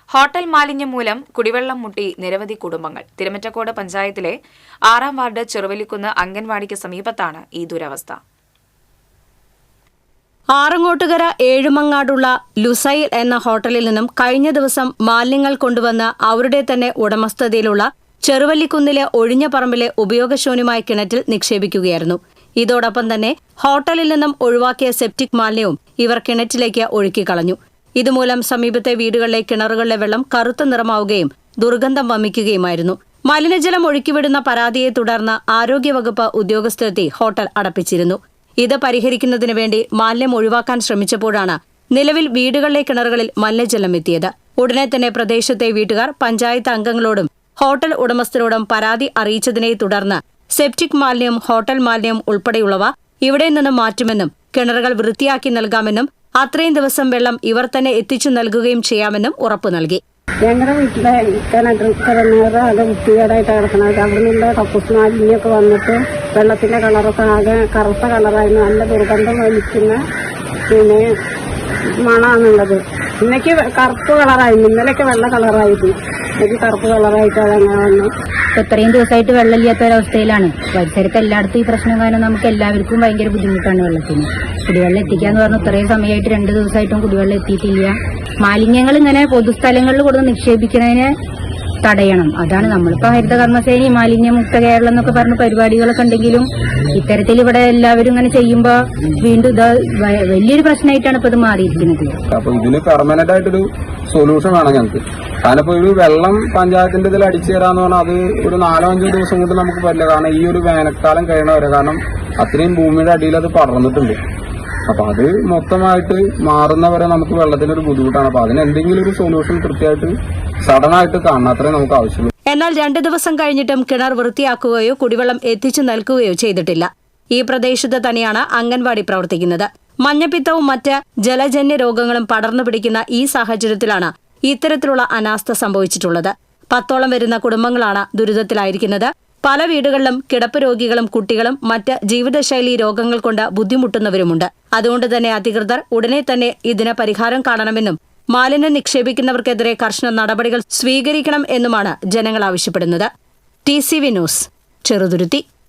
Hotel മാലിന്യം മൂലം കുടിവെള്ളം മുട്ടി നിരവധി കുടുംബങ്ങൾ. തിരുമറ്റക്കോട് പഞ്ചായത്തിലെ 6-ാം വാർഡ് ചെറുവല്ലിക്കുന്ന് അംഗൻവാടിക്ക് സമീപത്താണ് ഈ ദുരവസ്ഥ. ആറങ്ങോട്ടുകര ഏഴുമങ്ങാടുള്ള ലുസൈൽ എന്ന ഹോട്ടലിൽ നിന്നും കഴിഞ്ഞ ദിവസം മാലിന്യങ്ങൾ കൊണ്ടുവന്ന് അവരുടെ തന്നെ ഉടമസ്ഥതയിലുള്ള ചെറുവല്ലിക്കുന്നിലെ ഒഴിഞ്ഞ പറമ്പിലെ ഉപയോഗശൂന്യമായ കിണറ്റിൽ നിക്ഷേപിക്കുകയായിരുന്നു. ഇതോടൊപ്പം തന്നെ ഹോട്ടലിൽ നിന്നും ഒഴിവാക്കിയ സെപ്റ്റിക് മാലിന്യവും ഇവർ കിണറ്റിലേക്ക് ഒഴുക്കിക്കളഞ്ഞു. ഇതുമൂലം സമീപത്തെ വീടുകളിലെ കിണറുകളിലെ വെള്ളം കറുത്ത നിറമാവുകയും ദുർഗന്ധം വമിക്കുകയുമായിരുന്നു. മലിനജലം ഒഴുക്കിവിടുന്ന പരാതിയെ തുടർന്ന് ആരോഗ്യവകുപ്പ് ഉദ്യോഗസ്ഥരെത്തി ഹോട്ടൽ അടപ്പിച്ചിരുന്നു. ഇത് പരിഹരിക്കുന്നതിനു വേണ്ടി മാലിന്യം ഒഴിവാക്കാൻ ശ്രമിച്ചപ്പോഴാണ് നിലവിൽ വീടുകളിലെ കിണറുകളിൽ മലിനജലം എത്തിയത്. ഉടനെ തന്നെ പ്രദേശത്തെ വീട്ടുകാർ പഞ്ചായത്ത് അംഗങ്ങളോടും ഹോട്ടൽ ഉടമസ്ഥരോടും പരാതി അറിയിച്ചതിനെ തുടർന്ന് സെപ്റ്റിക് മാലിന്യം, ഹോട്ടൽ മാലിന്യം ഉൾപ്പെടെയുള്ളവ ഇവിടെ നിന്ന് മാറ്റുമെന്നും കിണറുകൾ വൃത്തിയാക്കി നൽകാമെന്നും അത്രയും ദിവസം വെള്ളം ഇവർ തന്നെ എത്തിച്ചു നൽകുകയും ചെയ്യാമെന്നും ഉറപ്പു നൽകി. ഞങ്ങളുടെ വീട്ടിലെ കിണറ് അത് വൃത്തികേടായിട്ട് കിടക്കുന്നത്. അവിടെ നിന്നുള്ള കക്കൂസ് മാലിന്യമൊക്കെ വന്നിട്ട് വെള്ളത്തിന്റെ കളറൊക്കെ ആകെ കറുത്ത കളറായിരുന്നു. നല്ല ദുർഗന്ധം വലിക്കുന്ന മണാണുള്ളത്. ഇന്നേക്ക് കറുപ്പ് കളറായിരുന്നു, ഇന്നലെയൊക്കെ വെള്ള കളറായിരുന്നു. എനിക്ക് കറുപ്പ് കളറായിട്ട് അതങ്ങനെ വന്നു. ഇത്രയും ദിവസമായിട്ട് വെള്ളമില്ലാത്ത ഒരവസ്ഥയിലാണ്. പരിസരത്ത് എല്ലായിടത്തും ഈ പ്രശ്നം കാരണം നമുക്ക് എല്ലാവർക്കും ഭയങ്കര ബുദ്ധിമുട്ടാണ് വെള്ളത്തിന്. കുടിവെള്ളം എത്തിക്കാന്ന് പറഞ്ഞു ഇത്രയും സമയമായിട്ട് 2 ദിവസമായിട്ടും കുടിവെള്ളം എത്തിയിട്ടില്ല. മാലിന്യങ്ങൾ ഇങ്ങനെ പൊതുസ്ഥലങ്ങളിൽ കൊടുത്ത് നിക്ഷേപിക്കുന്നതിനെ തടയണം. അതാണ് നമ്മളിപ്പോ ഹരിത കർമ്മസേന മാലിന്യമുക്ത കേരളം എന്നൊക്കെ പറഞ്ഞ പരിപാടികളൊക്കെ ഉണ്ടെങ്കിലും ഇത്തരത്തിൽ ഇവിടെ എല്ലാവരും ഇങ്ങനെ ചെയ്യുമ്പോ വീണ്ടും ഇത് വലിയൊരു പ്രശ്നമായിട്ടാണ് ഇപ്പൊ ഇത് മാറിയിരിക്കുന്നത്. അപ്പൊ ഇതിന് പെർമനന്റ് ആയിട്ടൊരു സൊല്യൂഷൻ വേണം ഞങ്ങൾക്ക്. കാരണം ഇപ്പൊ ഒരു വെള്ളം പഞ്ചായത്തിന്റെ ഇതിൽ അടിച്ചു തരാന്ന് പറഞ്ഞാൽ അത് ഒരു 4-5 ദിവസം കൊണ്ട് നമുക്ക് പറ്റില്ല. കാരണം ഈ ഒരു വേനൽക്കാലം കഴിയണവരെ, കാരണം അത്രയും ഭൂമിയുടെ അടിയിൽ അത് പടർന്നിട്ടുണ്ട്. അപ്പൊ അത് മൊത്തമായിട്ട് മാറുന്നവരെ നമുക്ക് വെള്ളത്തിനൊരു ബുദ്ധിമുട്ടാണ്. അപ്പൊ അതിന് എന്തെങ്കിലും ഒരു സൊല്യൂഷൻ കൃത്യമായിട്ട് സഡനായിട്ട് കാണണം, അത്രേ നമുക്ക് ആവശ്യമുള്ളൂ. എന്നാൽ 2 ദിവസം കഴിഞ്ഞിട്ടും കിണർ വൃത്തിയാക്കുകയോ കുടിവെള്ളം എത്തിച്ചു നൽകുകയോ ചെയ്തിട്ടില്ല. ഈ പ്രദേശത്ത് തന്നെയാണ് അംഗൻവാടി പ്രവർത്തിക്കുന്നത്. മഞ്ഞപ്പിത്തവും മറ്റ് ജലജന്യ രോഗങ്ങളും പടർന്നു പിടിക്കുന്ന ഈ സാഹചര്യത്തിലാണ് ഇത്തരത്തിലുള്ള അനാസ്ഥ സംഭവിച്ചിട്ടുള്ളത്. 10ഓളം വരുന്ന കുടുംബങ്ങളാണ് ദുരിതത്തിലായിരിക്കുന്നത്. പല വീടുകളിലും കിടപ്പ് രോഗികളും കുട്ടികളും മറ്റ് ജീവിതശൈലി രോഗങ്ങൾ കൊണ്ട് ബുദ്ധിമുട്ടുന്നവരുമുണ്ട്. അതുകൊണ്ട് തന്നെ അധികൃതർ ഉടനെ തന്നെ ഇതിന് പരിഹാരം കാണണമെന്നും മാലിന്യം നിക്ഷേപിക്കുന്നവർക്കെതിരെ കർശന നടപടികൾ സ്വീകരിക്കണം എന്നുമാണ് ജനങ്ങൾ ആവശ്യപ്പെടുന്നത്. TCV news, Cheruthuruthy.